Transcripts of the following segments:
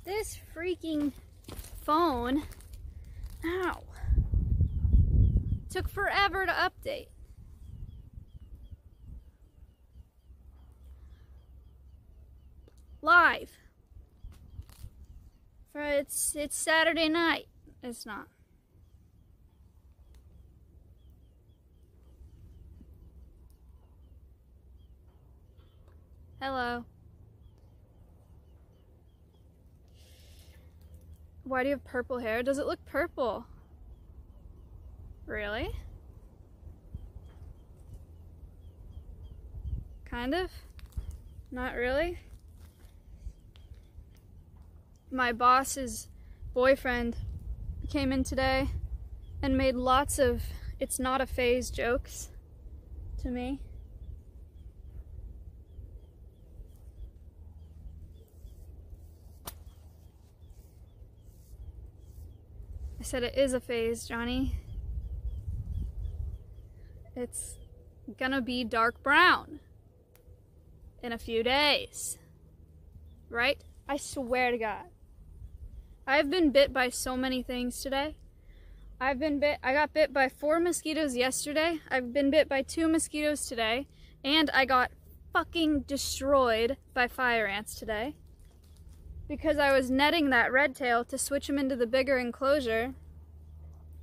This freaking phone, ow, took forever to update. Live. It's Saturday night. It's not. Hello. Why do you have purple hair? Does it look purple? Really? Kind of? Not really? My boss's boyfriend came in today and made lots of "it's not a phase" jokes to me. I said it is a phase, Johnny. It's gonna be dark brown in a few days, right? I swear to God. I've been bit by so many things today. I got bit by 4 mosquitoes yesterday. I've been bit by 2 mosquitoes today. And I got fucking destroyed by fire ants today. Because I was netting that red tail to switch him into the bigger enclosure.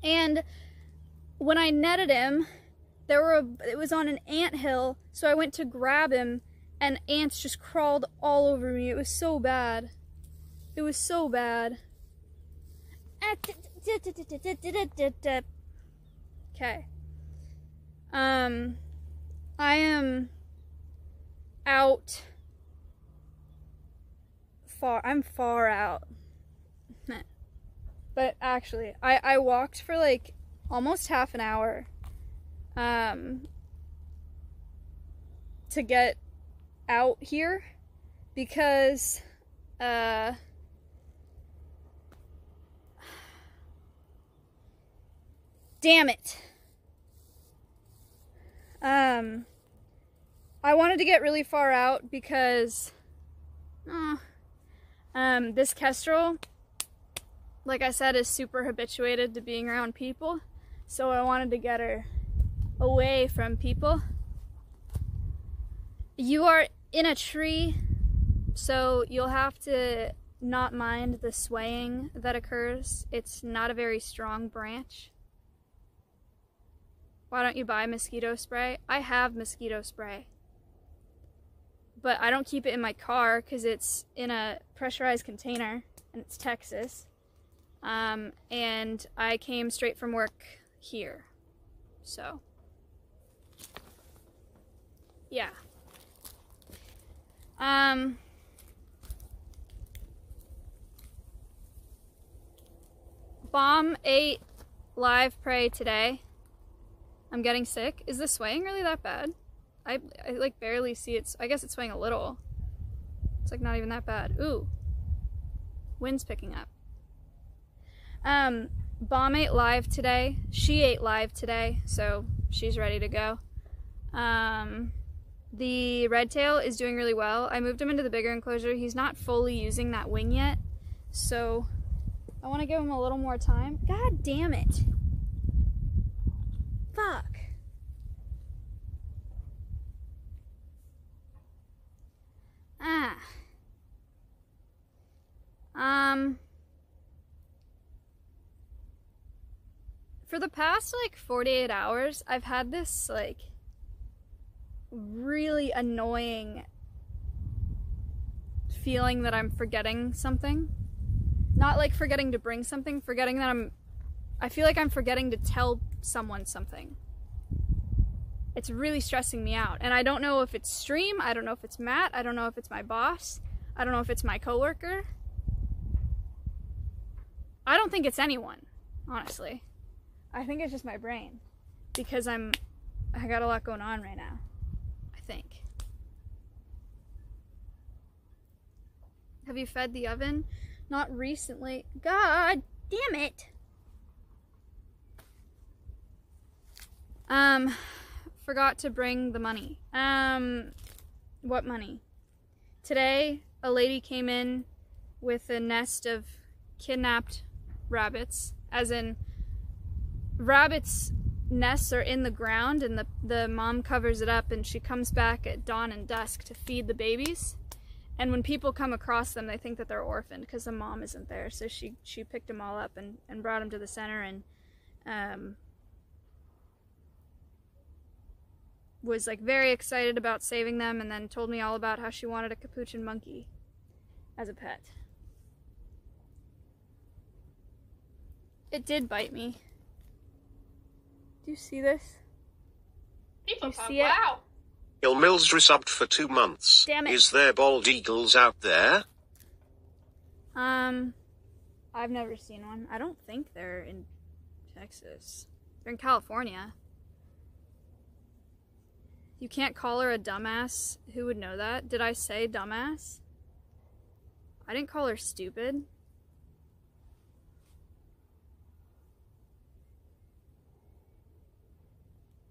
And when I netted him, it was on an ant hill, so I went to grab him and ants just crawled all over me. It was so bad. It was so bad. Okay. I am out far. I'm far out. But actually, I walked for like almost half an hour to get out here because damn it. I wanted to get really far out because this kestrel, like I said, is super habituated to being around people, so I wanted to get her away from people. You are in a tree, so you'll have to not mind the swaying that occurs. It's not a very strong branch. Why don't you buy mosquito spray? I have mosquito spray, but I don't keep it in my car because it's in a pressurized container and it's Texas. And I came straight from work here, so yeah. Bomb ate live prey today. I'm getting sick. Is the swaying really that bad? I like barely see it. I guess it's swaying a little. It's like not even that bad. Ooh. Wind's picking up. Bomb ate live today. She ate live today, so she's ready to go. The red tail is doing really well. I moved him into the bigger enclosure. He's not fully using that wing yet, so I want to give him a little more time. God damn it. Fuck. For the past like 48 hours, I've had this like really annoying feeling that I'm forgetting something. Not like forgetting to bring something, forgetting that I feel like I'm forgetting to tell someone something. It's really stressing me out. And I don't know if it's stream, I don't know if it's Matt, I don't know if it's my boss, I don't know if it's my coworker. I don't think it's anyone, honestly. I think it's just my brain. Because I got a lot going on right now, I think. Have you fed the oven? Not recently. God damn it! Forgot to bring the money. What money? Today, a lady came in with a nest of kidnapped rabbits, as in rabbits' nests are in the ground and the mom covers it up, and she comes back at dawn and dusk to feed the babies. And when people come across them, they think that they're orphaned because the mom isn't there. So she picked them all up and brought them to the center, and was like very excited about saving them, and then told me all about how she wanted a capuchin monkey as a pet. It did bite me. Do you see this? Do you see it? Wow. Il Mills resubbed for 2 months. Damn it. Is there bald eagles out there? I've never seen one. I don't think they're in Texas. They're in California. You can't call her a dumbass. Who would know that? Did I say dumbass? I didn't call her stupid.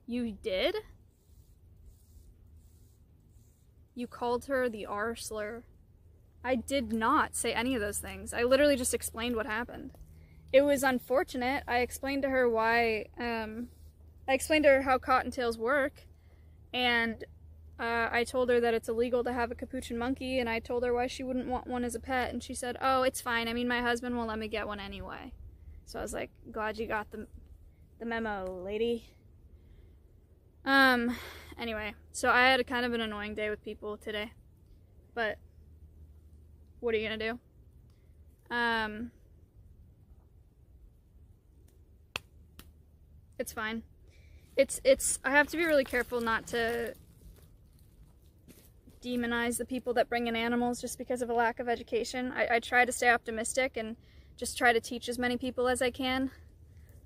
You did? You called her the R slur. I did not say any of those things. I literally just explained what happened. It was unfortunate. I explained to her why, I explained to her how cottontails work, and I told her that it's illegal to have a capuchin monkey, and I told her why she wouldn't want one as a pet, and she said, oh, it's fine. I mean, my husband will let me get one anyway. So I was like, glad you got the memo, lady. Anyway, so I had a kind of an annoying day with people today, but what are you gonna do? It's fine. I have to be really careful not to demonize the people that bring in animals just because of a lack of education. I try to stay optimistic and just try to teach as many people as I can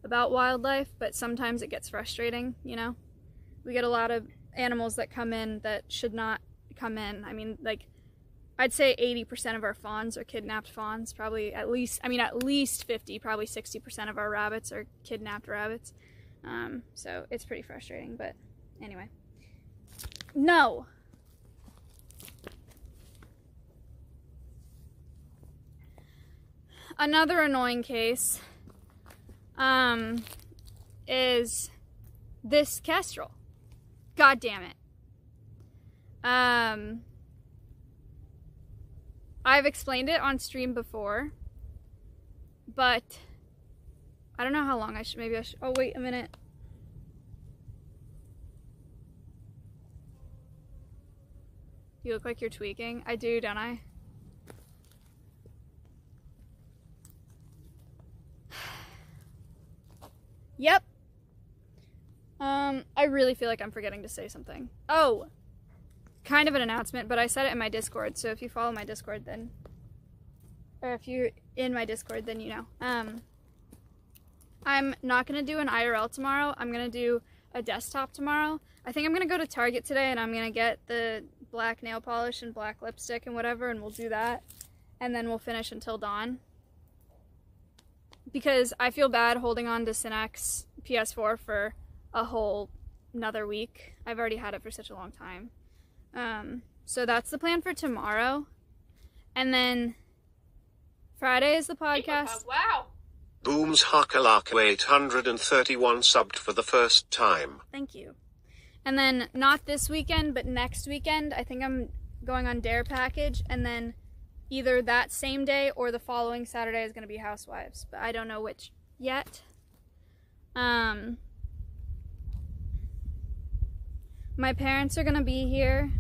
about wildlife, but sometimes it gets frustrating, you know? We get a lot of animals that come in that should not come in. I mean, like, I'd say 80% of our fawns are kidnapped fawns. Probably at least 50, probably 60% of our rabbits are kidnapped rabbits. So it's pretty frustrating, but anyway. No! Another annoying case, is this kestrel. God damn it. I've explained it on stream before, but I don't know how long maybe I should, oh wait a minute. You look like you're tweaking. I do, don't I? Yep. I really feel like I'm forgetting to say something. Oh, kind of an announcement, but I said it in my Discord, so if you follow my Discord then, or if you're in my Discord then you know. I'm not gonna do an IRL tomorrow. I'm gonna do a desktop tomorrow. I think I'm gonna go to Target today and I'm gonna get the black nail polish and black lipstick and whatever, and we'll do that. And then we'll finish until dawn. Because I feel bad holding on to Cinex PS4 for a whole another week. I've already had it for such a long time. So that's the plan for tomorrow. And then Friday is the podcast. Wow. Boom's Hakalaka 831 subbed for the first time. Thank you. And then not this weekend, but next weekend, I think I'm going on Dare Package, and then either that same day or the following Saturday is going to be Housewives, but I don't know which yet. My parents are going to be here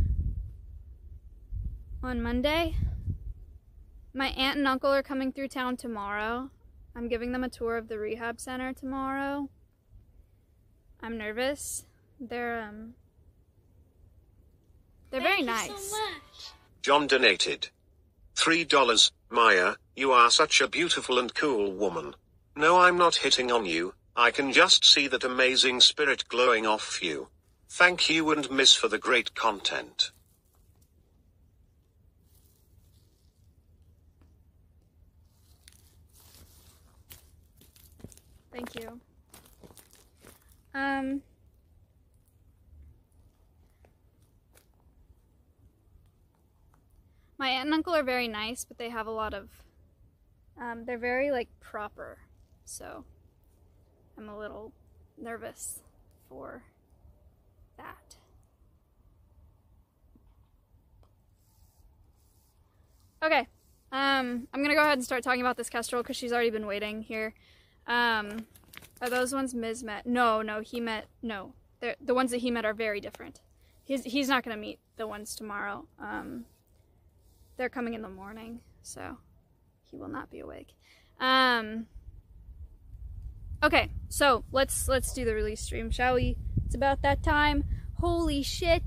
on Monday. My aunt and uncle are coming through town tomorrow. I'm giving them a tour of the rehab center tomorrow. I'm nervous. They're very nice. Thank you so much. John donated $3. Maya, you are such a beautiful and cool woman. No, I'm not hitting on you. I can just see that amazing spirit glowing off you. Thank you and miss for the great content. Thank you. My aunt and uncle are very nice, but they have a lot of, they're very, like, proper. So I'm a little nervous for that. Okay, I'm gonna go ahead and start talking about this kestrel because she's already been waiting here. Are those ones Ms. met? No, he met, no. The ones that he met are very different. He's not gonna meet the ones tomorrow. They're coming in the morning, so he will not be awake. Okay, so let's do the release stream, shall we? It's about that time. Holy shit!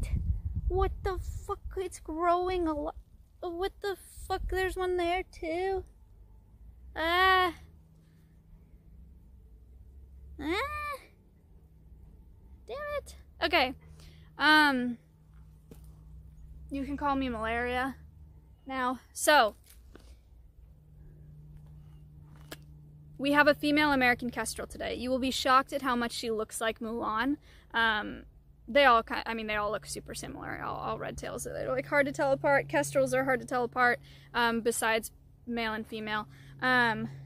What the fuck? It's growing a lot. What the fuck? There's one there too. Damn it. Okay. You can call me Malaria now. So, we have a female American kestrel today. You will be shocked at how much she looks like Mulan. They all look super similar. All red tails. They're like hard to tell apart. Kestrels are hard to tell apart, besides male and female.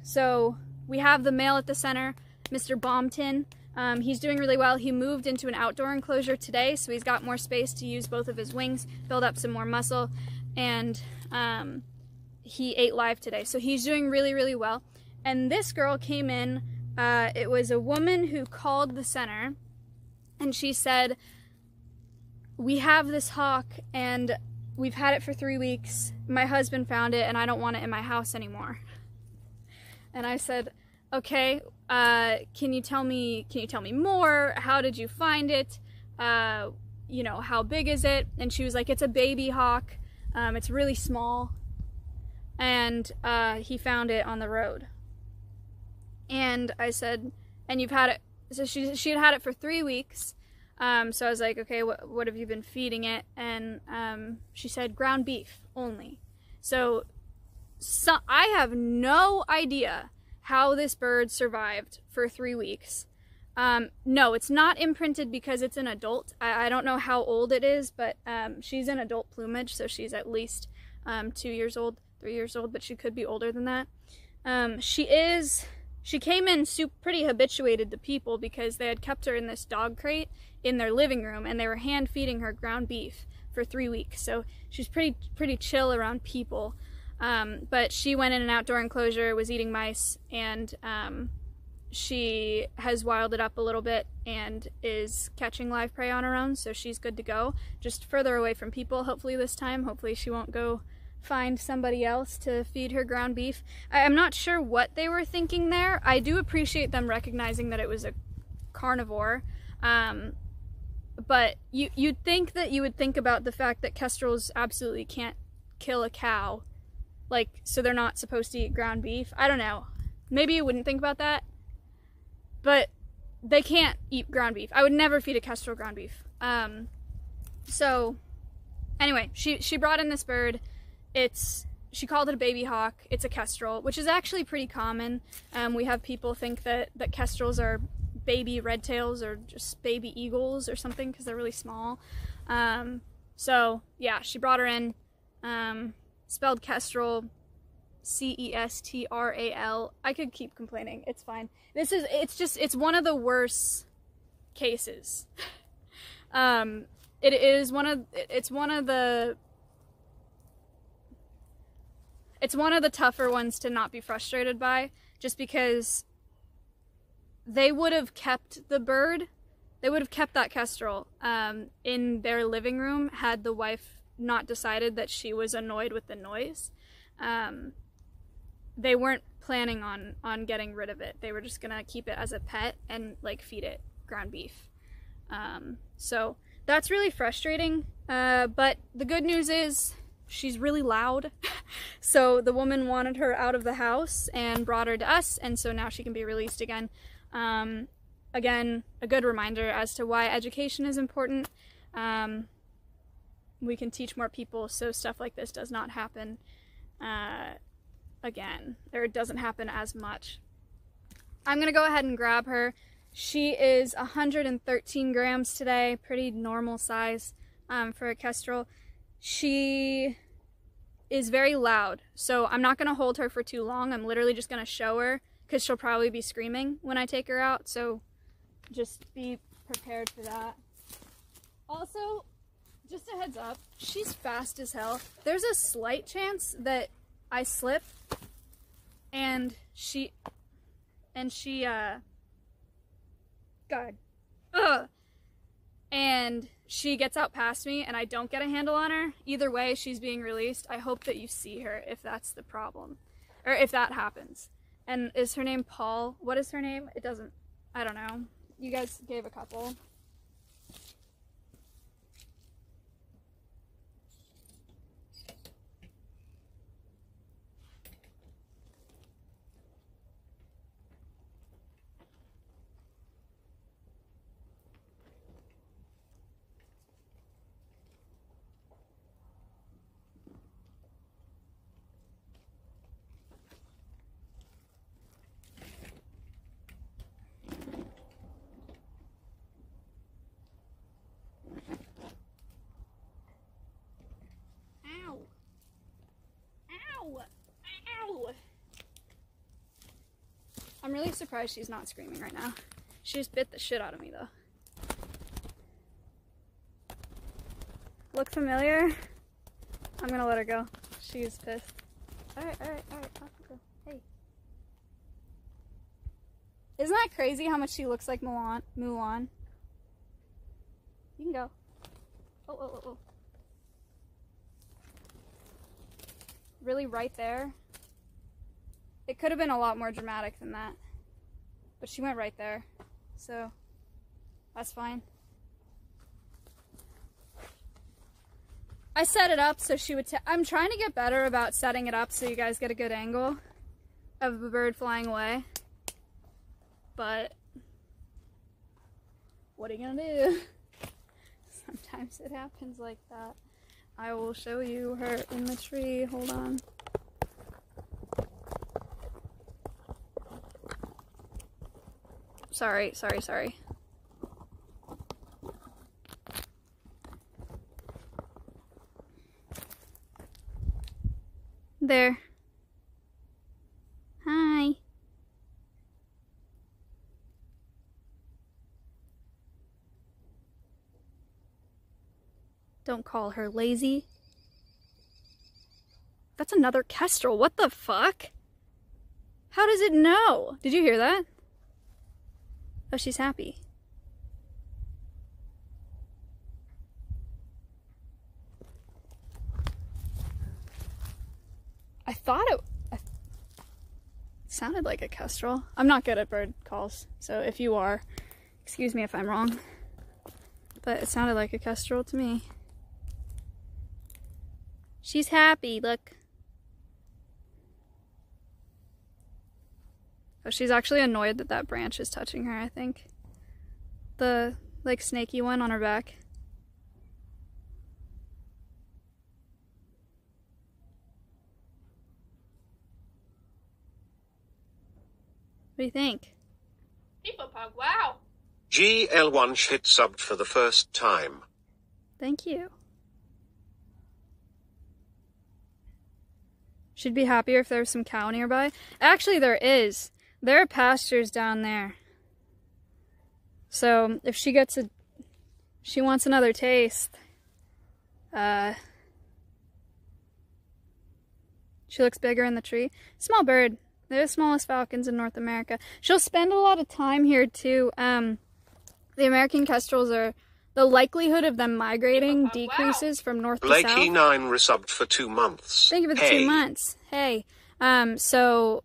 So we have the male at the center, Mr. Bompton. He's doing really well. He moved into an outdoor enclosure today, so he's got more space to use both of his wings, build up some more muscle, and he ate live today. So he's doing really, really well. And this girl came in, it was a woman who called the center, and she said, we have this hawk, and we've had it for 3 weeks. My husband found it, and I don't want it in my house anymore. And I said, okay, can you tell me more? How did you find it? You know, how big is it? And she was like, it's a baby hawk. It's really small. And he found it on the road. And I said, and you've had it, so she had it for 3 weeks. So I was like, okay, what have you been feeding it? And she said ground beef only. So I have no idea how this bird survived for 3 weeks. No, it's not imprinted because it's an adult. I don't know how old it is, but she's in adult plumage, so she's at least 2 years old, 3 years old, but she could be older than that. She came in pretty habituated to people because they had kept her in this dog crate in their living room, and they were hand feeding her ground beef for 3 weeks. So she's pretty chill around people. But she went in an outdoor enclosure, was eating mice, and she has wilded up a little bit and is catching live prey on her own, so she's good to go. Just further away from people, hopefully this time. Hopefully she won't go find somebody else to feed her ground beef. I'm not sure what they were thinking there. I do appreciate them recognizing that it was a carnivore, but you'd think that you would think about the fact that kestrels absolutely can't kill a cow, like, so they're not supposed to eat ground beef. I don't know. Maybe you wouldn't think about that, but they can't eat ground beef. I would never feed a kestrel ground beef. So anyway, she brought in this bird. She called it a baby hawk. It's a kestrel, which is actually pretty common. We have people think that kestrels are baby red tails or just baby eagles or something because they're really small. So yeah, she brought her in. Spelled kestrel, C-E-S-T-R-A-L. I could keep complaining. It's fine. It's one of the worst cases. It's one of the tougher ones to not be frustrated by, just because they would have kept the bird, they would have kept that kestrel in their living room had the wife not decided that she was annoyed with the noise. They weren't planning on getting rid of it. They were just gonna keep it as a pet and like feed it ground beef. So that's really frustrating, but the good news is she's really loud. So the woman wanted her out of the house and brought her to us, and so now she can be released again. Again, a good reminder as to why education is important. We can teach more people so stuff like this does not happen again, or it doesn't happen as much. I'm gonna go ahead and grab her. She is 113 grams today, pretty normal size for a kestrel. She is very loud. So I'm not going to hold her for too long. I'm literally just going to show her because she'll probably be screaming when I take her out. So just be prepared for that. Also, just a heads up, she's fast as hell. There's a slight chance that I slip and she God. Ugh. And she gets out past me and I don't get a handle on her. Either way, she's being released. I hope that you see her if that's the problem. Or if that happens. And is her name Paul? What is her name? It doesn't, I don't know. You guys gave a couple. Ow! I'm really surprised she's not screaming right now. She just bit the shit out of me though. Look familiar? I'm gonna let her go. She's pissed. Alright. Hey. Isn't that crazy how much she looks like Mulan? You can go. Oh. Really right there. It could have been a lot more dramatic than that. But she went right there. So, that's fine. I set it up so she would I'm trying to get better about setting it up so you guys get a good angle of the bird flying away. But, what are you gonna do? Sometimes it happens like that. I will show you her in the tree. Hold on. Sorry. There. Hi. Don't call her lazy. That's another kestrel. What the fuck? How does it know? Did you hear that? Oh, she's happy. I thought it sounded like a kestrel. I'm not good at bird calls, so if you are, excuse me if I'm wrong. But it sounded like a kestrel to me. She's happy, look. Oh, she's actually annoyed that that branch is touching her, I think. The, like, snaky one on her back. What do you think? People pug, wow! GL1 hit subbed for the first time. Thank you. She'd be happier if there was some cow nearby. Actually, there is. There are pastures down there. So, if she gets she wants another taste. She looks bigger in the tree. Small bird. They're the smallest falcons in North America. She'll spend a lot of time here too. The American kestrels are, the likelihood of them migrating decreases from north to south. Blakey9 resubbed for 2 months. Thank you for the 2 months. Hey. So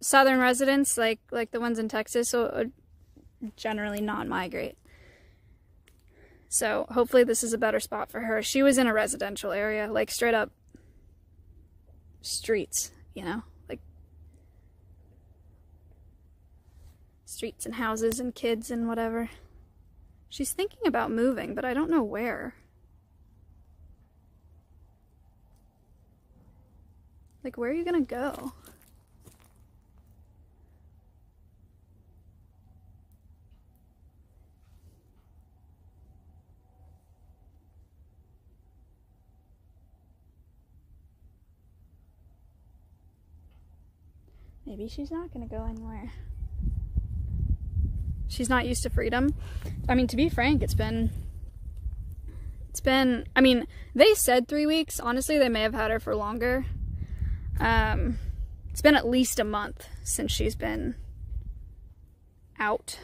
southern residents, like the ones in Texas, will generally not migrate. So hopefully this is a better spot for her. She was in a residential area, like straight up streets, you know, like streets and houses and kids and whatever. She's thinking about moving, but I don't know where. Like, where are you gonna go? Maybe she's not gonna go anywhere. She's not used to freedom. I mean, to be frank, it's been, I mean, they said 3 weeks. Honestly, they may have had her for longer. It's been at least a month since she's been out.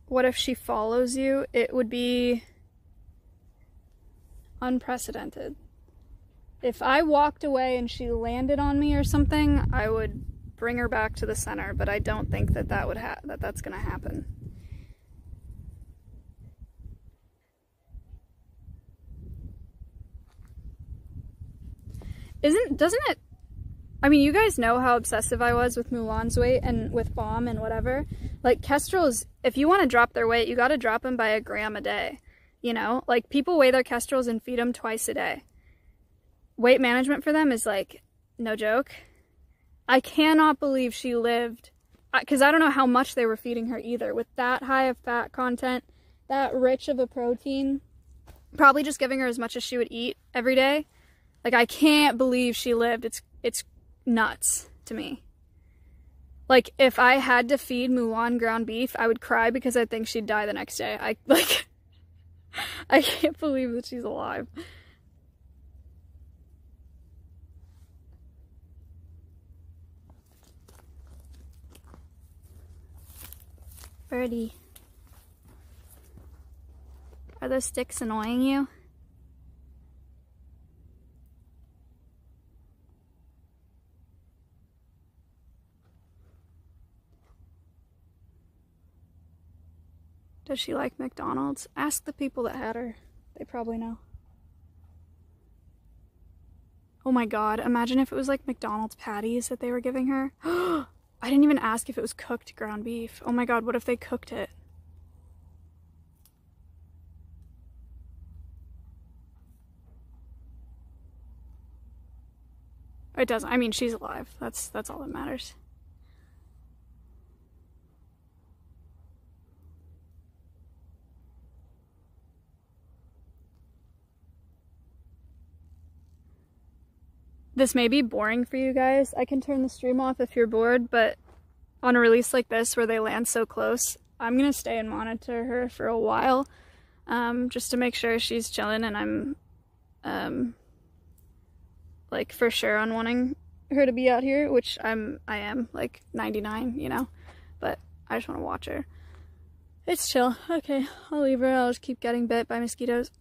What if she follows you? It would be unprecedented. If I walked away and she landed on me or something, I would bring her back to the center, but I don't think that that's gonna happen. Doesn't it, I mean, you guys know how obsessive I was with Mulan's weight and with Bomb and whatever. Like, kestrels, if you want to drop their weight, you got to drop them by 1 gram a day. You know, like, people weigh their kestrels and feed them twice a day. Weight management for them is, like, no joke. I cannot believe she lived, because I don't know how much they were feeding her either. With that high of fat content, that rich of a protein, probably just giving her as much as she would eat every day. Like, I can't believe she lived. It's nuts to me. Like, if I had to feed Mulan ground beef, I would cry because I think she'd die the next day. I can't believe that she's alive. Birdie. Are those sticks annoying you? Does she like McDonald's? Ask the people that had her. They probably know. Oh my god, imagine if it was like McDonald's patties that they were giving her. I didn't even ask if it was cooked ground beef. Oh my god, what if they cooked it? It doesn't. I mean, she's alive. That's all that matters. This may be boring for you guys. I can turn the stream off if you're bored, but on a release like this where they land so close, I'm gonna stay and monitor her for a while, just to make sure she's chilling, and I'm like for sure on wanting her to be out here, which I am like 99, you know, but I just want to watch her. It's chill. Okay, I'll leave her. I'll just keep getting bit by mosquitoes.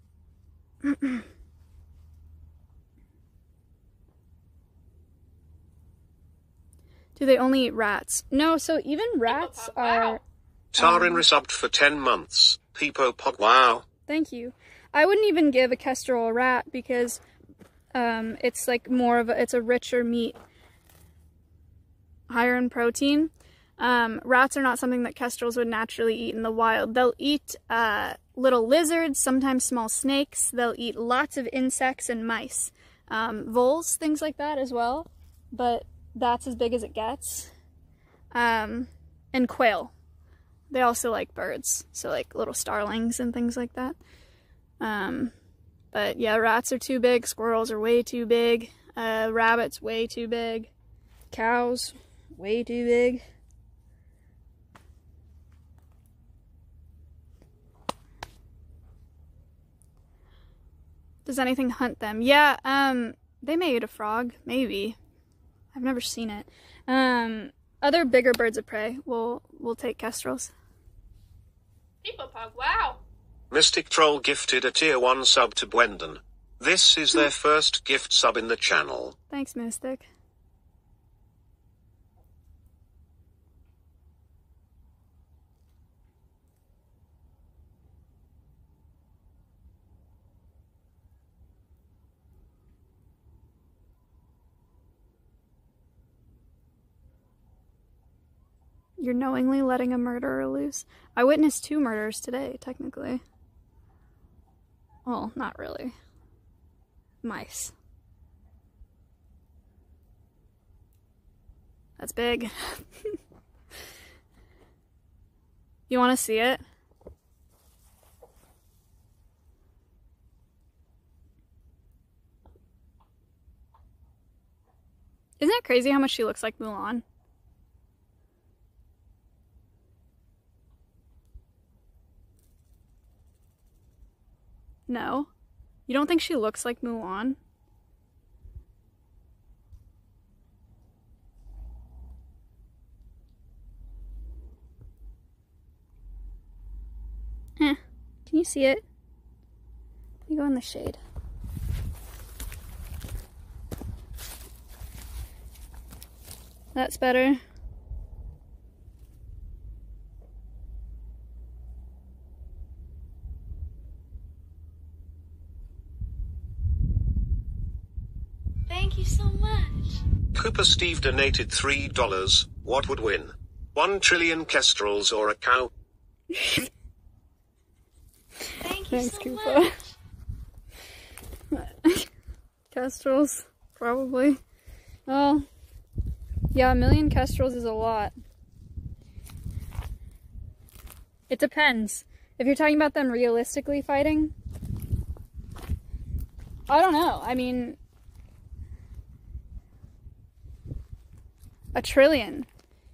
Do they only eat rats? No, so even rats are... Tarin resubbed for 10 months. Peepo Pog. Wow. Thank you. I wouldn't even give a kestrel a rat because it's like more of a, it's a richer meat, higher in protein. Rats are not something that kestrels would naturally eat in the wild. They'll eat little lizards, sometimes small snakes. They'll eat lots of insects and mice. Voles, things like that as well. But that's as big as it gets. And quail. They also like birds, so like little starlings and things like that. But yeah, rats are too big, squirrels are way too big, rabbits way too big, cows way too big. Does anything hunt them? Yeah, they may eat a frog, maybe. I've never seen it. Other bigger birds of prey will take kestrels. Peepopog, wow! Mystic Troll gifted a tier 1 sub to Bwendon. This is their first gift sub in the channel. Thanks, Mystic. You're knowingly letting a murderer loose? I witnessed 2 murders today, technically. Well, not really. Mice. That's big. You want to see it? Isn't it crazy how much she looks like Mulan? No? You don't think she looks like Mulan? Eh. Can you see it? Let me go in the shade. That's better. Thank you so much. Cooper Steve donated $3. What would win? 1 trillion kestrels or a cow? Thank you Thanks, so Cooper. much. Kestrels, probably. Well, yeah, 1 million kestrels is a lot. It depends. If you're talking about them realistically fighting, I don't know. I mean, 1 trillion.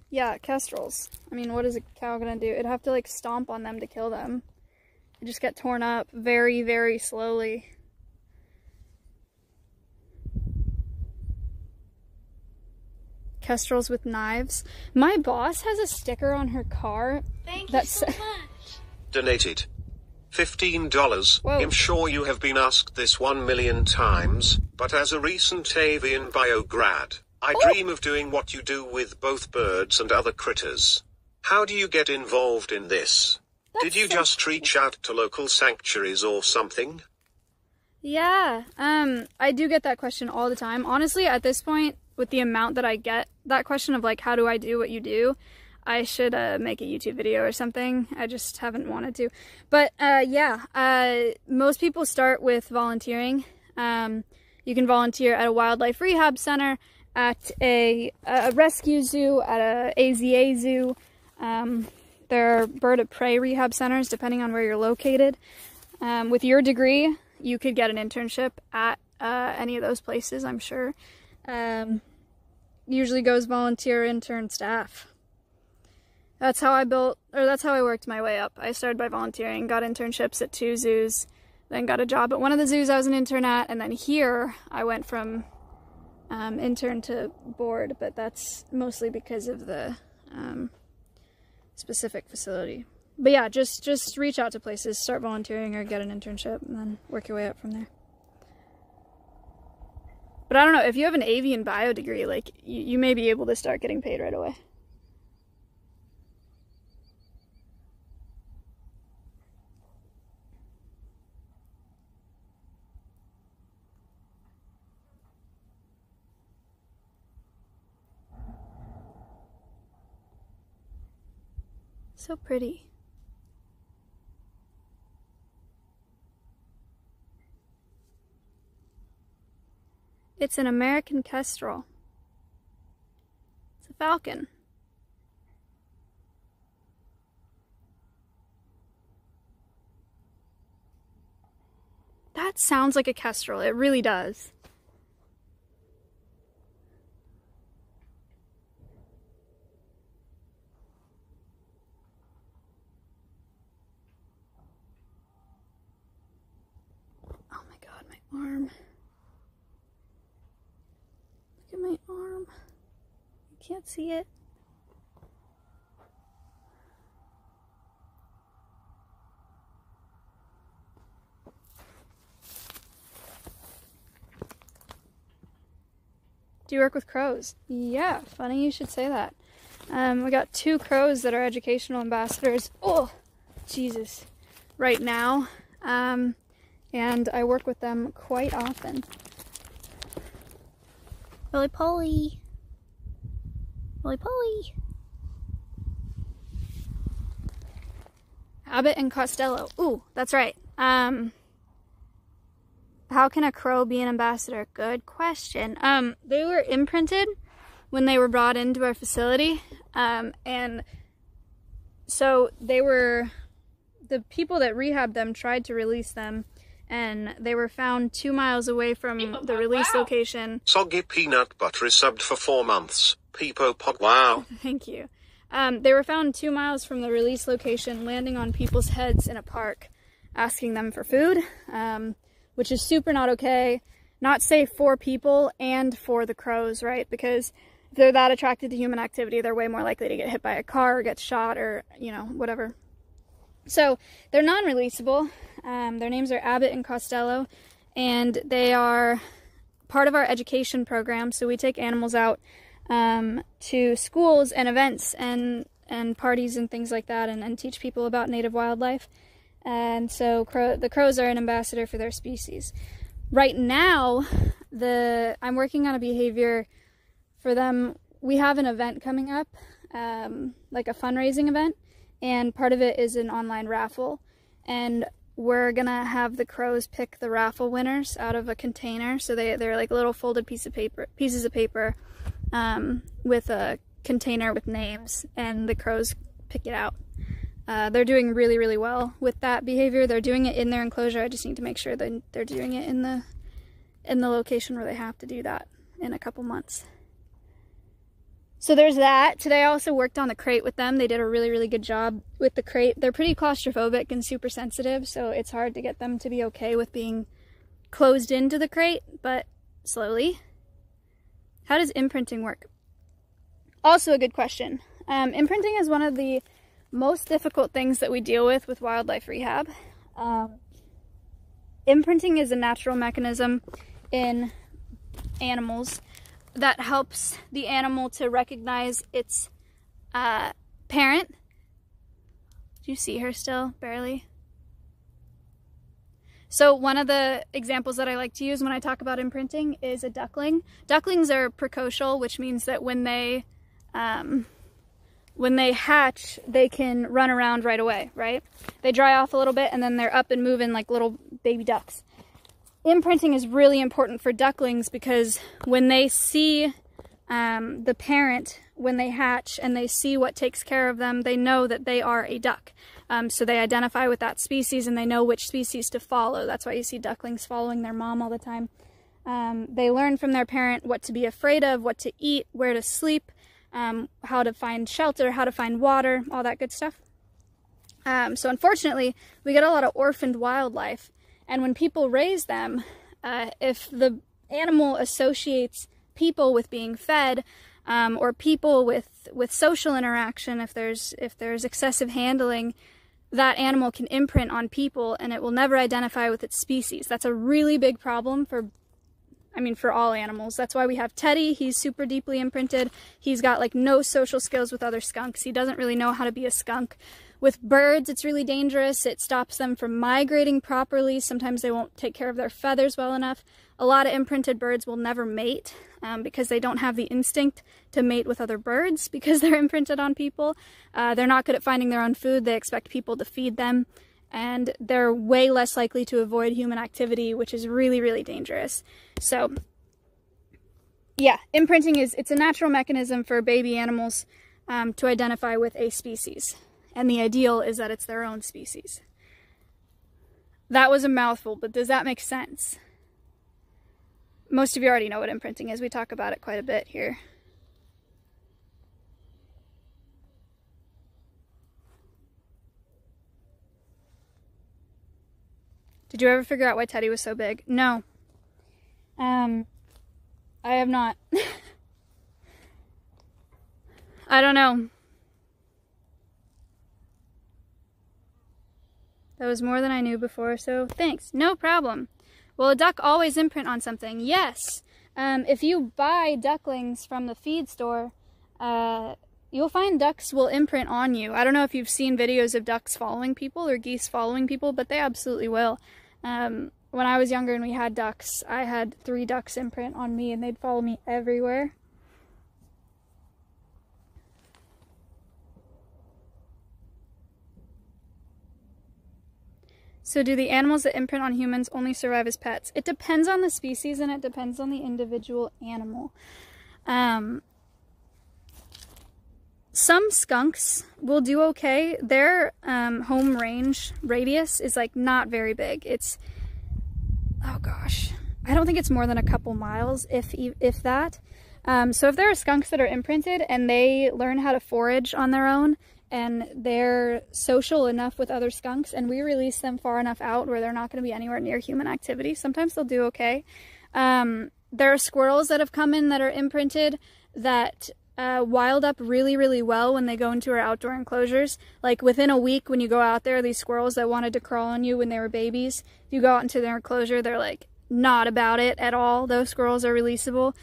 Yeah, kestrels. I mean, what is a cow gonna do? It'd have to like stomp on them to kill them. It'd just get torn up very, very slowly. Kestrels with knives. My boss has a sticker on her car. Thank you so much. Donated $15. Whoa. I'm sure you have been asked this 1 million times, but as a recent avian bio grad, I dream of doing what you do with both birds and other critters. How do you get involved in this? Did you just reach out to local sanctuaries or something? Yeah, I do get that question all the time. Honestly, at this point, with the amount that I get that question of like, how do I do what you do? I should make a YouTube video or something. I just haven't wanted to. But yeah, most people start with volunteering. You can volunteer at a wildlife rehab center, at a rescue zoo, at a AZA zoo. There are bird of prey rehab centers, depending on where you're located. With your degree, you could get an internship at any of those places, I'm sure. Usually goes volunteer, intern, staff. That's how I worked my way up. I started by volunteering, got internships at 2 zoos, then got a job at one of the zoos I was an intern at, and then here I went from intern to board, but that's mostly because of the specific facility. But yeah, just reach out to places, start volunteering or get an internship, and then work your way up from there. But I don't know, if you have an avian bio degree, like, you may be able to start getting paid right away. So pretty. It's an American kestrel. It's a falcon. That sounds like a kestrel. It really does. Oh my god, my arm. Look at my arm. You can't see it. Do you work with crows? Yeah, funny you should say that. We got 2 crows that are educational ambassadors. Oh, Jesus. Right now. And I work with them quite often. Roly poly. Roly poly. Abbott and Costello. Ooh, that's right. How can a crow be an ambassador? Good question. They were imprinted when they were brought into our facility. And so the people that rehabbed them tried to release them, and they were found 2 miles away from the release location. Soggy peanut butter is subbed for 4 months. Peepo pog. Wow. Thank you. They were found 2 miles from the release location, landing on people's heads in a park, asking them for food, which is super not okay. Not safe for people and for the crows, right? Because if they're that attracted to human activity, they're way more likely to get hit by a car or get shot or, you know, whatever. So they're non-releasable. Their names are Abbott and Costello, and they are part of our education program. So we take animals out to schools and events and parties and things like that, and teach people about native wildlife. And so the crows are an ambassador for their species. Right now, I'm working on a behavior for them. We have an event coming up, like a fundraising event, and part of it is an online raffle. And we're gonna have the crows pick the raffle winners out of a container. So they're like little folded pieces of paper with a container with names, and the crows pick it out. They're doing really, really well with that behavior. They're doing it in their enclosure. I just need to make sure that they're doing it in the location where they have to do that in a couple months. So there's that. Today I also worked on the crate with them. They did a really, really good job with the crate. They're pretty claustrophobic and super sensitive, so it's hard to get them to be okay with being closed into the crate, but slowly. How does imprinting work? Also a good question. Imprinting is one of the most difficult things that we deal with wildlife rehab. Imprinting is a natural mechanism in animals that helps the animal to recognize its parent. Do you see her still? Barely. So one of the examples that I like to use when I talk about imprinting is a duckling. Ducklings are precocial, which means that when they hatch, they can run around right away, right? They dry off a little bit and then they're up and moving like little baby ducks. Imprinting is really important for ducklings because when they see the parent, when they hatch and they see what takes care of them, they know that they are a duck. So they identify with that species and they know which species to follow. That's why you see ducklings following their mom all the time. They learn from their parent what to be afraid of, what to eat, where to sleep, how to find shelter, how to find water, all that good stuff. So unfortunately, we get a lot of orphaned wildlife. And when people raise them, if the animal associates people with being fed, or people with social interaction, if there's excessive handling, that animal can imprint on people and it will never identify with its species. That's a really big problem for all animals. That's why we have Teddy. He's super deeply imprinted. He's got like no social skills with other skunks. He doesn't really know how to be a skunk. With birds, it's really dangerous. It stops them from migrating properly. Sometimes they won't take care of their feathers well enough. A lot of imprinted birds will never mate because they don't have the instinct to mate with other birds because they're imprinted on people. They're not good at finding their own food. They expect people to feed them. And they're way less likely to avoid human activity, which is really, really dangerous. So, yeah, imprinting it's a natural mechanism for baby animals to identify with a species. And the ideal is that it's their own species. That was a mouthful, but does that make sense? Most of you already know what imprinting is. We talk about it quite a bit here. Did you ever figure out why Teddy was so big? No. I have not. I don't know. That was more than I knew before, so thanks. No problem. Will a duck always imprint on something? Yes. If you buy ducklings from the feed store, you'll find ducks will imprint on you. I don't know if you've seen videos of ducks following people or geese following people, but they absolutely will. When I was younger and we had ducks, I had 3 ducks imprint on me and they'd follow me everywhere. So do the animals that imprint on humans only survive as pets? It depends on the species and it depends on the individual animal. Some skunks will do okay. Their home range radius is like not very big. It's oh gosh, I don't think it's more than a couple miles, if that. So if there are skunks that are imprinted and they learn how to forage on their own and they're social enough with other skunks and we release them far enough out where they're not going to be anywhere near human activity, sometimes they'll do okay. There are squirrels that have come in that are imprinted that wild up really, really well when they go into our outdoor enclosures. Like within a week when you go out there, these squirrels that wanted to crawl on you when they were babies, if you go out into their enclosure, they're like not about it at all. Those squirrels are releasable.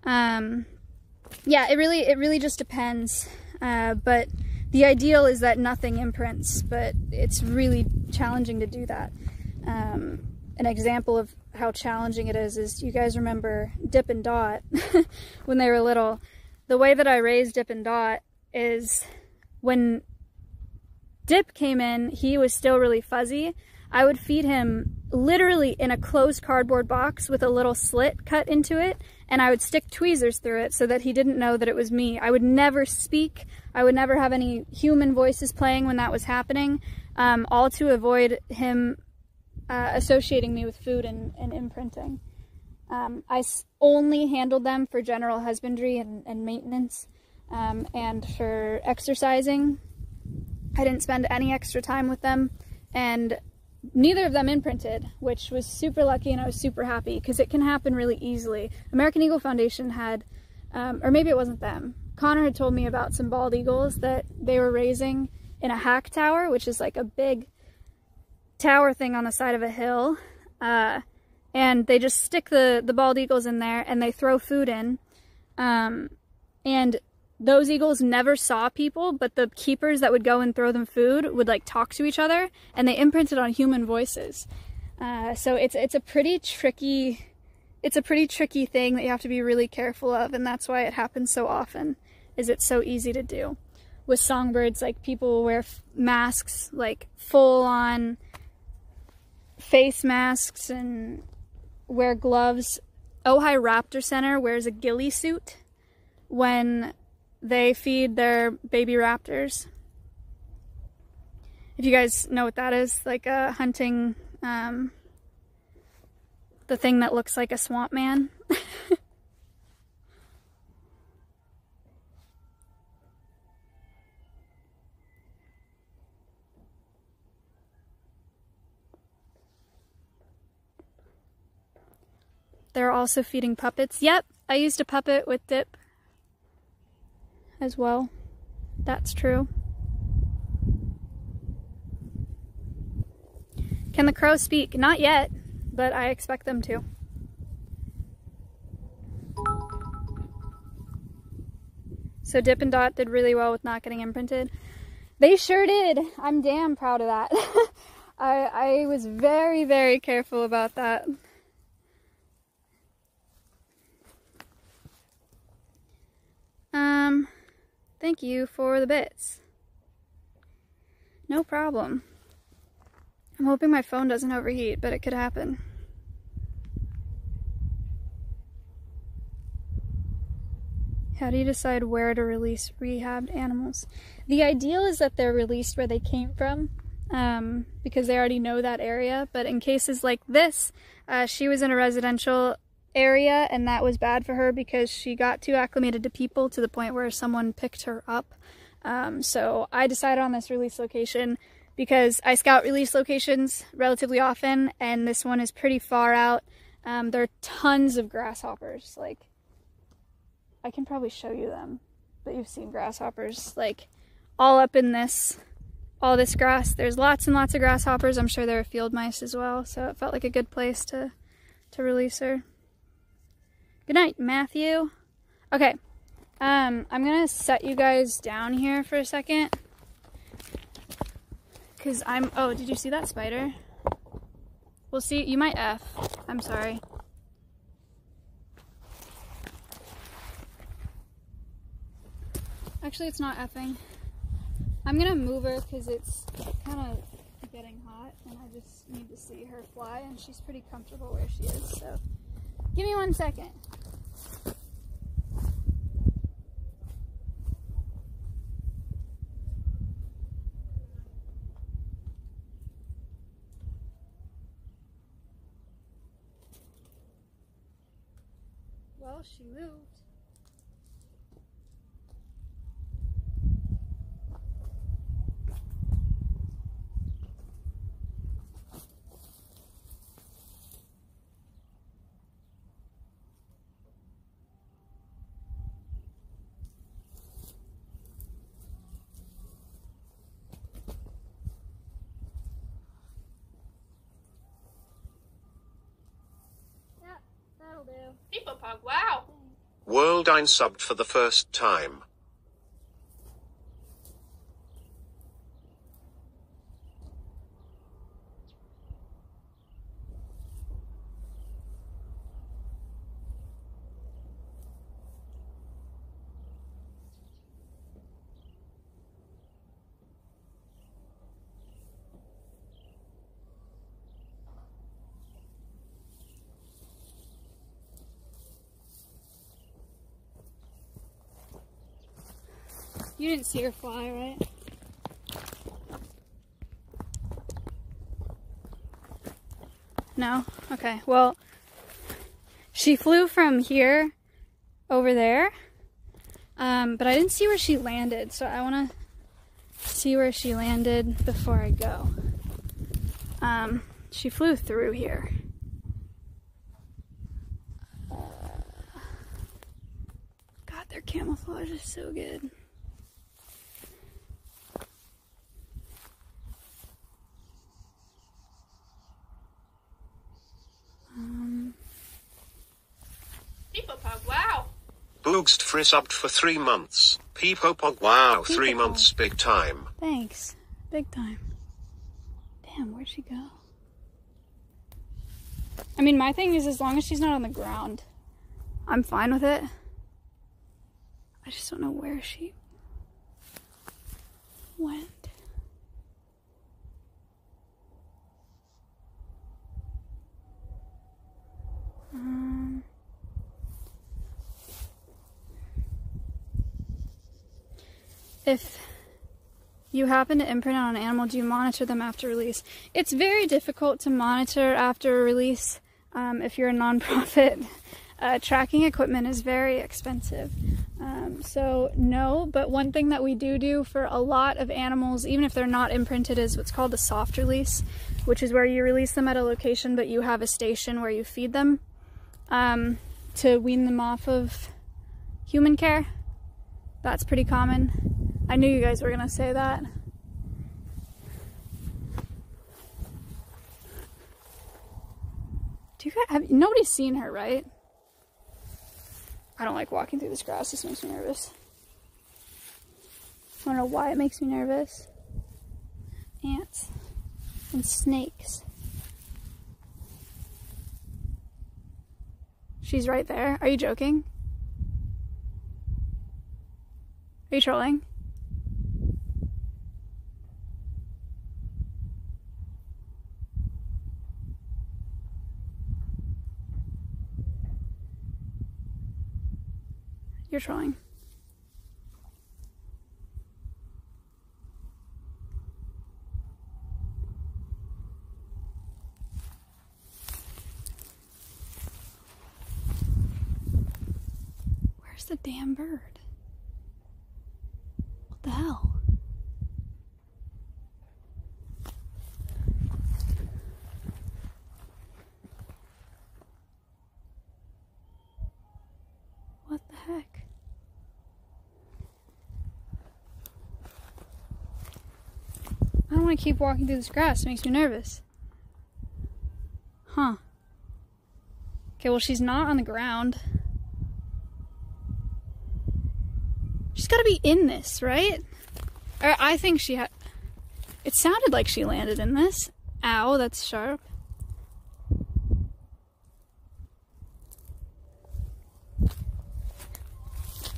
Yeah, it really just depends. But the ideal is that nothing imprints, but it's really challenging to do that. An example of how challenging it is you guys remember Dip and Dot when they were little. The way that I raised Dip and Dot is when Dip came in, he was still really fuzzy. I would feed him literally in a closed cardboard box with a little slit cut into it, and I would stick tweezers through it so that he didn't know that it was me. I would never speak. I would never have any human voices playing when that was happening, all to avoid him associating me with food and imprinting. I only handled them for general husbandry and maintenance, and for exercising. I didn't spend any extra time with them, and neither of them imprinted, which was super lucky, and I was super happy because it can happen really easily. American Eagle Foundation had, or maybe it wasn't them, Connor had told me about some bald eagles that they were raising in a hack tower, which is like a big tower thing on the side of a hill, and they just stick the bald eagles in there and they throw food in, and those eagles never saw people, but the keepers that would go and throw them food would like talk to each other, and they imprinted on human voices. So it's a pretty tricky thing that you have to be really careful of, and that's why it happens so often, is it's so easy to do. With songbirds, like people will wear masks, like full on face masks, and wear gloves. Ojai Raptor Center wears a ghillie suit when they feed their baby raptors. If you guys know what that is, like hunting the thing that looks like a swamp man. They're also feeding puppets. Yep, I used a puppet with Dip as well. That's true. Can the crows speak? Not yet, but I expect them to. So Dip and Dot did really well with not getting imprinted. They sure did. I'm damn proud of that. I was very, very careful about that. Thank you for the bits. No problem. I'm hoping my phone doesn't overheat, but it could happen. How do you decide where to release rehabbed animals? The ideal is that they're released where they came from, because they already know that area. But in cases like this, she was in a residential area, and that was bad for her because she got too acclimated to people to the point where someone picked her up. So I decided on this release location because I scout release locations relatively often, and this one is pretty far out. There are tons of grasshoppers. Like, I can probably show you them, but you've seen grasshoppers like all up in all this grass. There's lots and lots of grasshoppers. I'm sure there are field mice as well, so it felt like a good place to release her. Good night, Matthew. Okay, I'm gonna set you guys down here for a second, because oh, did you see that spider? We'll see, you might F. I'm sorry. Actually, it's not effing. I'm gonna move her because it's kind of getting hot, and I just need to see her fly, and she's pretty comfortable where she is, so give me 1 second. Well, she moved. Yep, that'll do. People pug, wow. World ein subbed for the first time. You didn't see her fly, right? No? Okay, well, she flew from here over there, but I didn't see where she landed, so I want to see where she landed before I go. She flew through here. God, their camouflage is so good. People pug, wow. Boogst free subbed for 3 months. Peepopog, wow, 3 Peepopog. months, big time. Thanks. Big time. Damn, where'd she go? I mean, my thing is as long as she's not on the ground, I'm fine with it. I just don't know where she went. If you happen to imprint on an animal, do you monitor them after release? It's very difficult to monitor after release if you're a nonprofit. Tracking equipment is very expensive. So no, but one thing that we do for a lot of animals, even if they're not imprinted, is what's called a soft release, which is where you release them at a location, but you have a station where you feed them to wean them off of human care. That's pretty common. I knew you guys were gonna say that. Do you guys nobody's seen her, right? I don't like walking through this grass. This makes me nervous. I don't know why it makes me nervous. Ants and snakes. She's right there. Are you joking? Are you trolling? You're trolling. Where's the damn bird? What the hell? What the heck? I don't want to keep walking through this grass. It makes me nervous. Huh. Okay, well, she's not on the ground. She's got to be in this, right? Or I think she had... It sounded like she landed in this. Ow, that's sharp.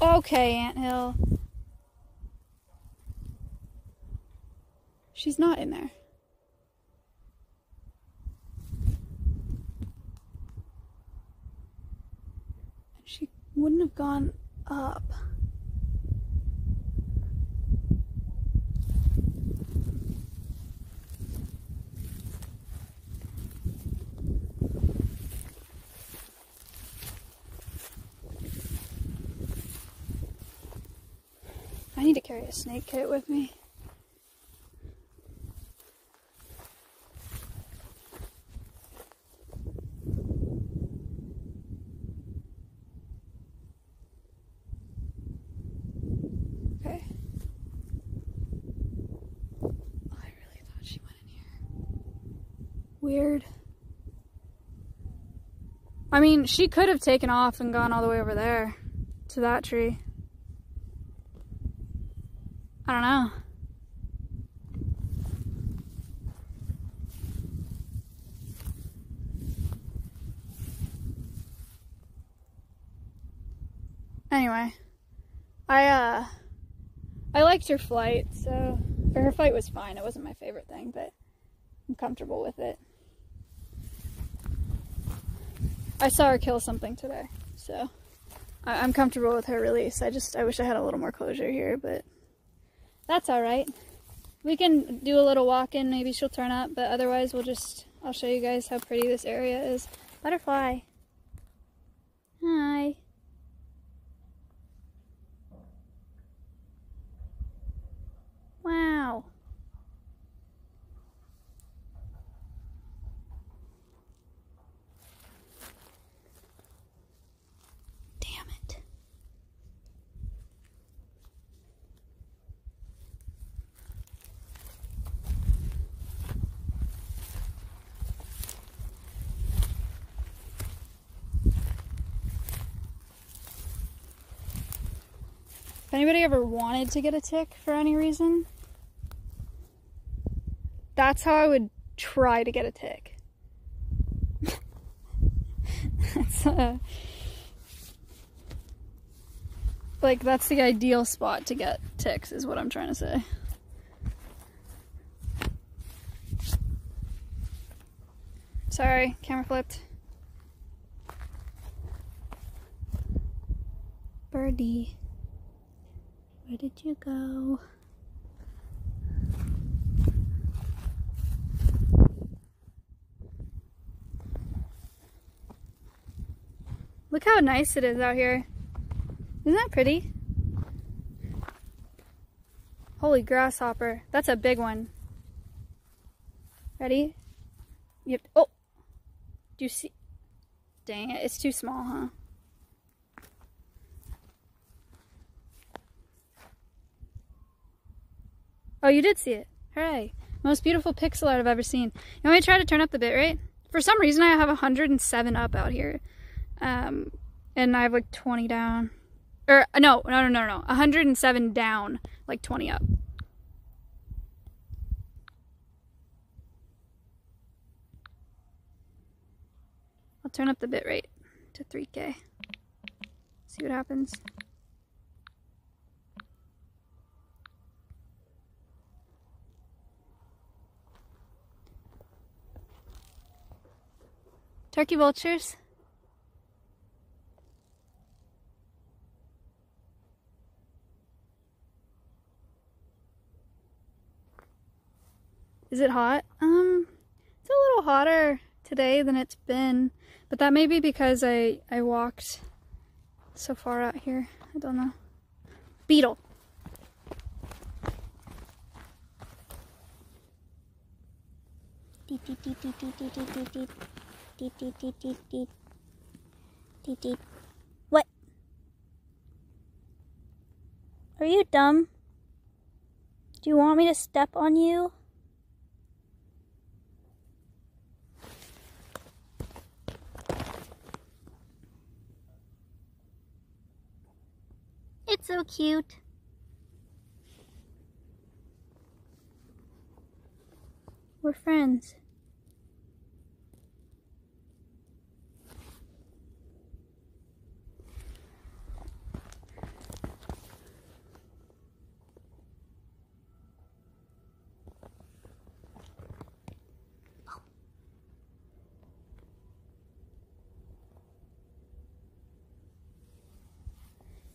Okay, Anthill. She's not in there. She wouldn't have gone up. need to carry a snake kit with me. Okay. Oh, I really thought she went in here. Weird. I mean, she could have taken off and gone all the way over there to that tree. I don't know. Anyway, I liked her flight, so her flight was fine. It wasn't my favorite thing, but I'm comfortable with it. I saw her kill something today, so I'm comfortable with her release. I wish I had a little more closure here, but that's all right. We can do a little walk-in. Maybe she'll turn up, but otherwise I'll show you guys how pretty this area is. Butterfly. Hi. Wow. Damn it. If anybody ever wanted to get a tick for any reason, that's how I would try to get a tick. That's like, that's the ideal spot to get ticks, is what I'm trying to say. Sorry, camera flipped. Birdie, where did you go? Look how nice it is out here. Isn't that pretty? Holy grasshopper. That's a big one. Ready? Yep. Oh! Do you see? Dang it, it's too small, huh? Oh, you did see it. Hooray. Most beautiful pixel art I've ever seen. You want me to try to turn up the bitrate? For some reason I have 107 up out here. And I have like 20 down. Or, no. 107 down, like 20 up. I'll turn up the bitrate to 3K. See what happens. Turkey vultures. Is it hot? It's a little hotter today than it's been, but that may be because I walked so far out here. I don't know. Beetle. Deep, deep, deep, deep, deep, deep, deep, deep, deep. Deep, deep, deep, deep, deep. Deep, deep. What? Are you dumb? Do you want me to step on you? It's so cute. We're friends.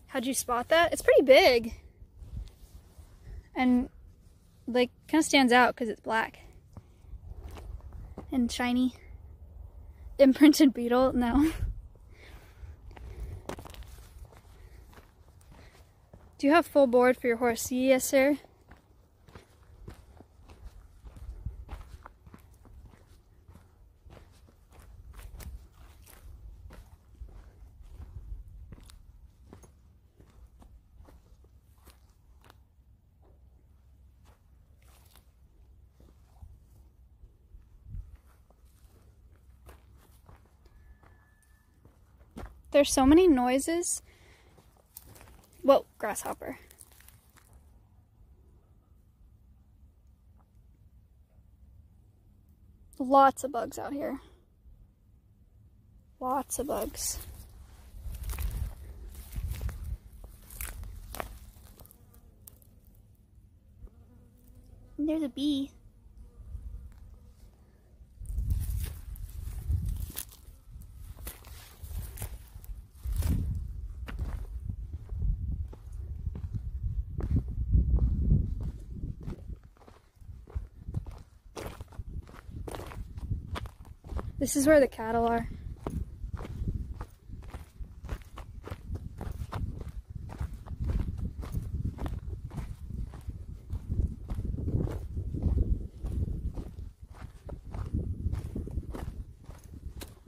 How'd you spot that? It's pretty big. And like kind of stands out because it's black. And shiny. Imprinted beetle? No. Do you have full board for your horse? Yes, sir. There's so many noises. Whoa, grasshopper. Lots of bugs out here. Lots of bugs. And there's a bee. This is where the cattle are.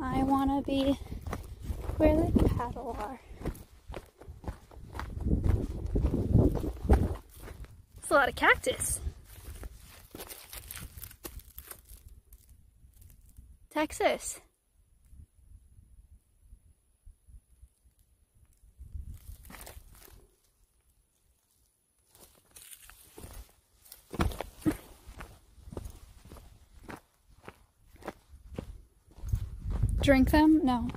I want to be where the cattle are. It's a lot of cactus. Texas. Drink them? No.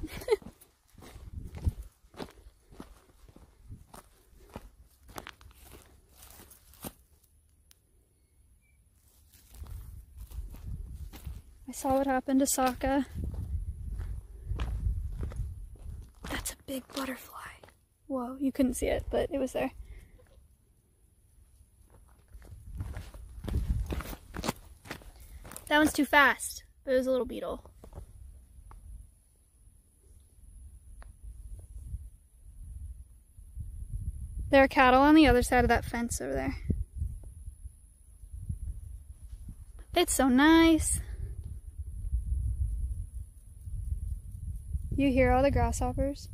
I saw what happened to Sokka. That's a big butterfly. Whoa, you couldn't see it, but it was there. That one's too fast, but it was a little beetle. There are cattle on the other side of that fence over there. It's so nice. You hear all the grasshoppers?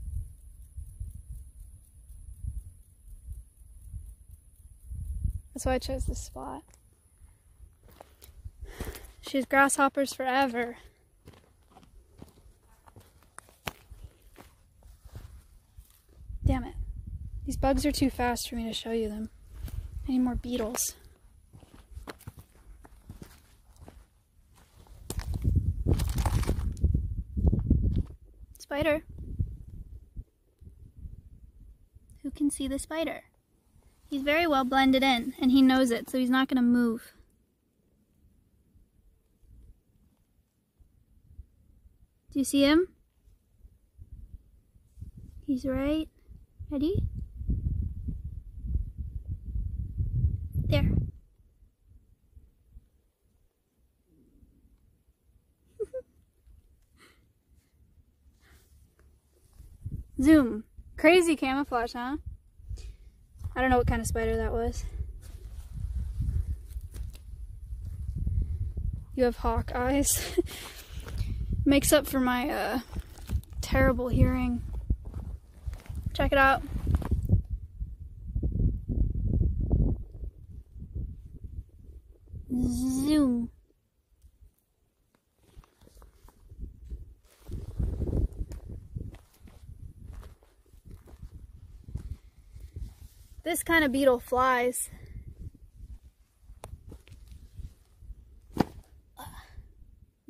That's why I chose this spot. She's grasshoppers forever. Damn it. These bugs are too fast for me to show you them. I need more beetles. Spider. Who can see the spider? He's very well blended in, and he knows it, so he's not going to move. Do you see him? He's right. Ready? There. Zoom. Crazy camouflage, huh? I don't know what kind of spider that was. You have hawk eyes. Makes up for my terrible hearing. Check it out. Zoom. This kind of beetle flies.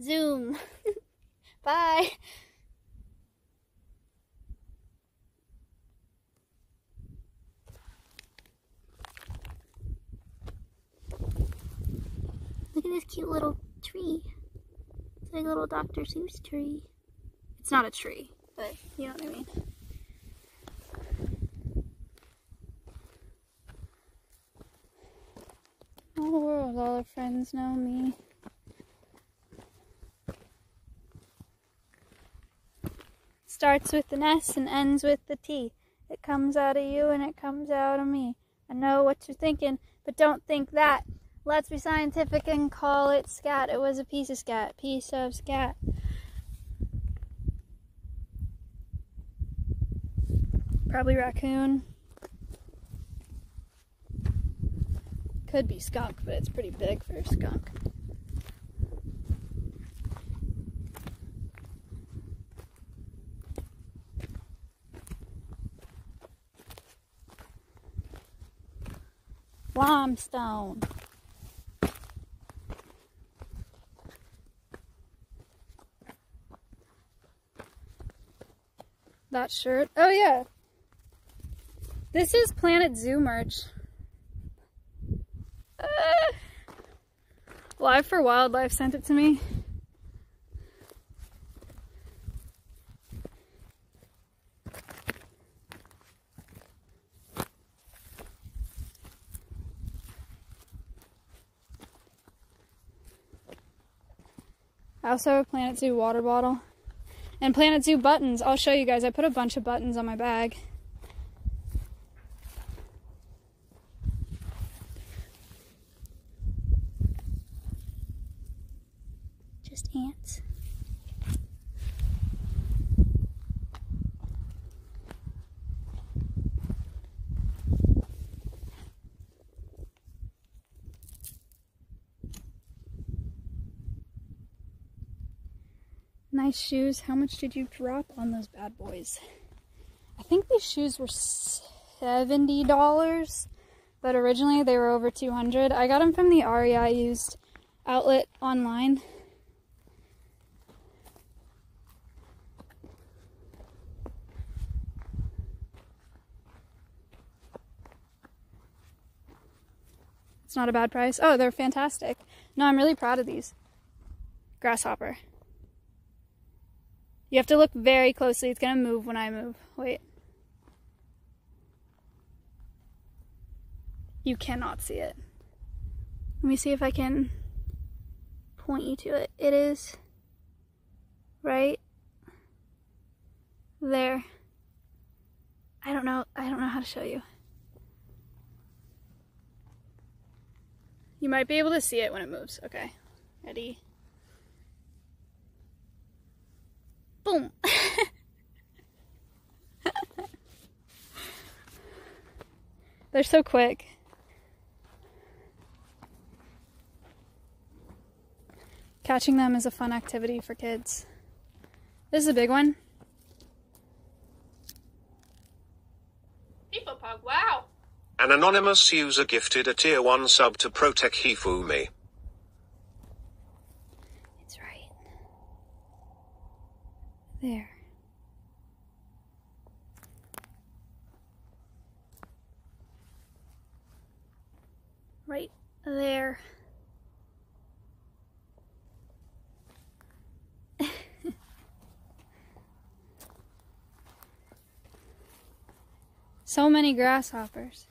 Zoom. Bye. Look at this cute little tree. It's like a little Dr. Seuss tree. It's not a tree, but you know what I mean. All the world, all our friends know me. Starts with an S and ends with the T. It comes out of you and it comes out of me. I know what you're thinking, but don't think that. Let's be scientific and call it scat. It was a piece of scat. Piece of scat. Probably raccoon. Could be skunk, but it's pretty big for a skunk. Limestone. That shirt. Oh yeah. This is Planet Zoo merch. Live for Wildlife sent it to me. I also have a Planet Zoo water bottle. And Planet Zoo buttons. I'll show you guys. I put a bunch of buttons on my bag. Just ants. Nice shoes. How much did you drop on those bad boys? I think these shoes were $70, but originally they were over $200. I got them from the REI used outlet online. It's not a bad price. Oh, they're fantastic. No, I'm really proud of these. Grasshopper. You have to look very closely. It's gonna move when I move. Wait. You cannot see it. Let me see if I can point you to it. It is right there. I don't know how to show you. You might be able to see it when it moves. Okay. Ready? Boom. They're so quick. Catching them is a fun activity for kids. This is a big one. Hippopog, wow. An anonymous user gifted a tier 1 sub to Protect Hifumi. It's right there. Right there. So many grasshoppers.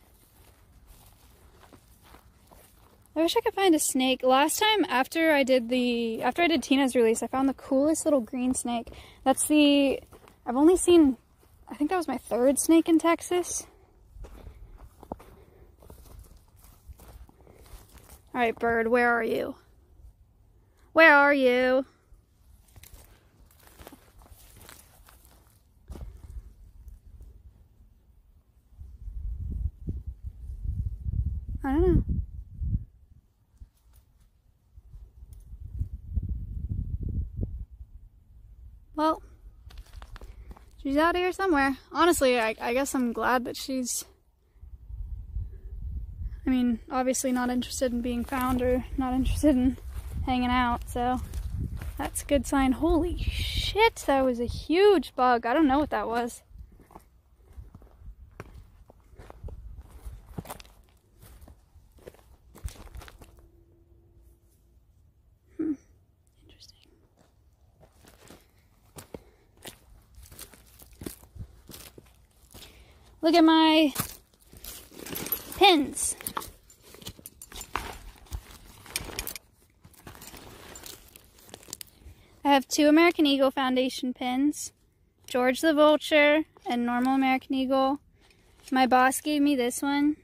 I wish I could find a snake. Last time after I did Tina's release, I found the coolest little green snake. I've only seen, I think that was my 3rd snake in Texas. All right, bird, where are you? Where are you? I don't know. Well, she's out here somewhere. Honestly, I guess I'm glad that she's, I mean, obviously not interested in being found or not interested in hanging out, so that's a good sign. Holy shit, that was a huge bug. I don't know what that was. Interesting. Look at my pins. I have 2 American Eagle Foundation pins, George the Vulture and normal American Eagle. My boss gave me this one.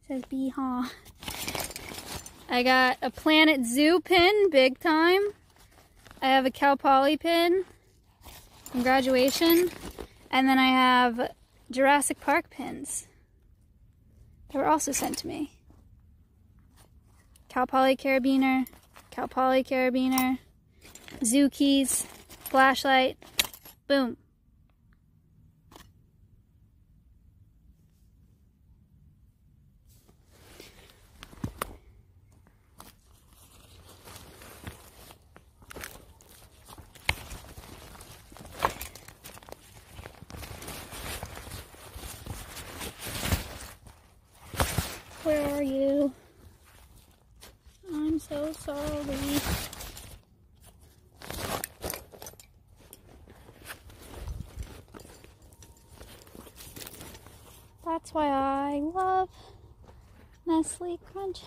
Says bee, huh? I got a Planet Zoo pin, big time. I have a Cal Poly pin from graduation. And then I have Jurassic Park pins that were also sent to me. Cal Poly carabiner, Cal Poly carabiner, zoo keys, flashlight, boom. Where are you? I'm so sorry. That's why I love Nestle Crunch.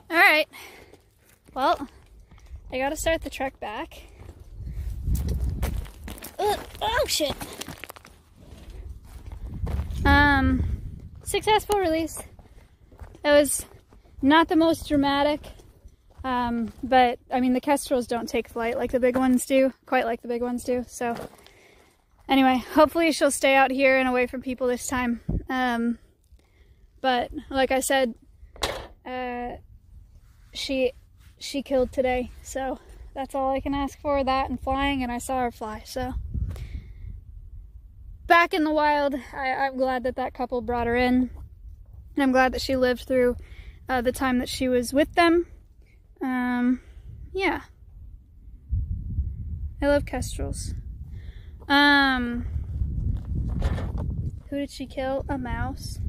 All right. Well, I gotta start the trek back. Oh shit. Successful release. It was not the most dramatic, but I mean the kestrels don't take flight like the big ones do, quite like the big ones do. So anyway, hopefully she'll stay out here and away from people this time. But like I said, she killed today, so that's all I can ask for, that and flying, and I saw her fly. So back in the wild. I'm glad that that couple brought her in, and I'm glad that she lived through the time that she was with them. Yeah, I love kestrels. Who did she kill? A mouse.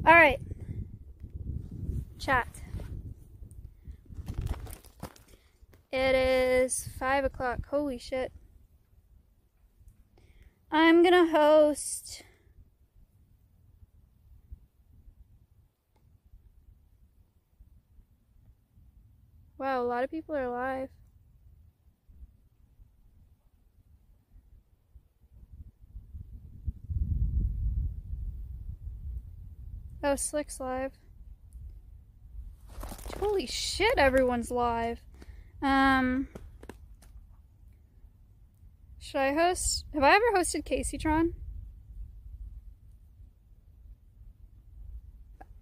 All right, chat. It is 5 o'clock. Holy shit. I'm gonna host wow, a lot of people are live. Oh, Slick's live. Holy shit, everyone's live. Should I host? Have I ever hosted Caseytron?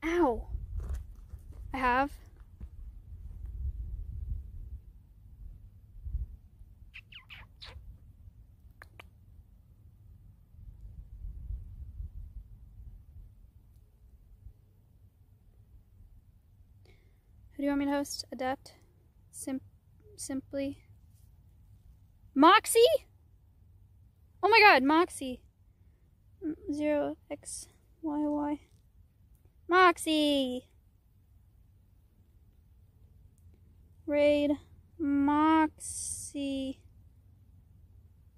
Ow. I have. Who do you want me to host? Adept? Simply? Moxie? Oh my god, Moxie. 0xYY. Moxie! Raid Moxie.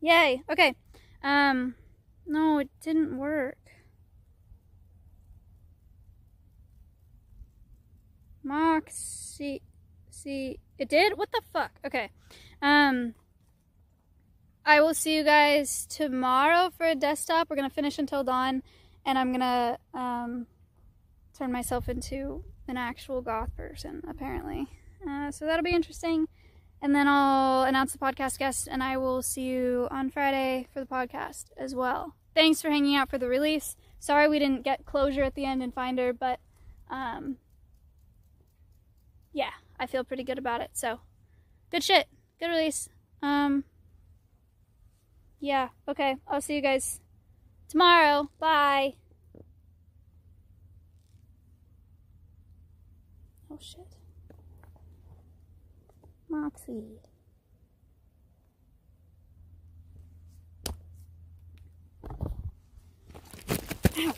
Yay, okay. No, it didn't work. Moxie. See, it did? What the fuck? Okay. I will see you guys tomorrow for a desktop. We're gonna finish until dawn, and I'm gonna turn myself into an actual goth person, apparently. So that'll be interesting. And then I'll announce the podcast guest, and I will see you on Friday for the podcast as well. Thanks for hanging out for the release. Sorry we didn't get closure at the end and find her, but yeah, I feel pretty good about it. So good shit. Good release. Yeah, okay. I'll see you guys tomorrow. Bye. Oh shit. Moxie. Ow.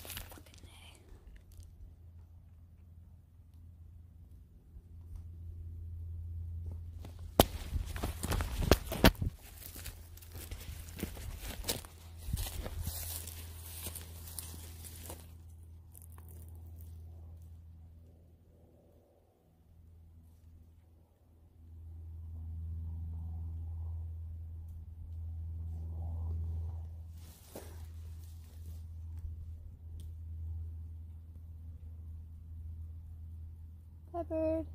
Hi, bird.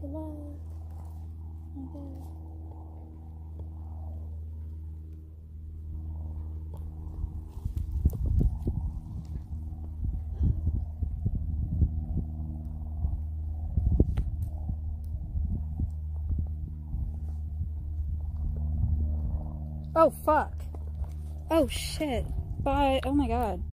Good luck. Okay. Oh, fuck. Oh, shit. Bye. Oh, my God.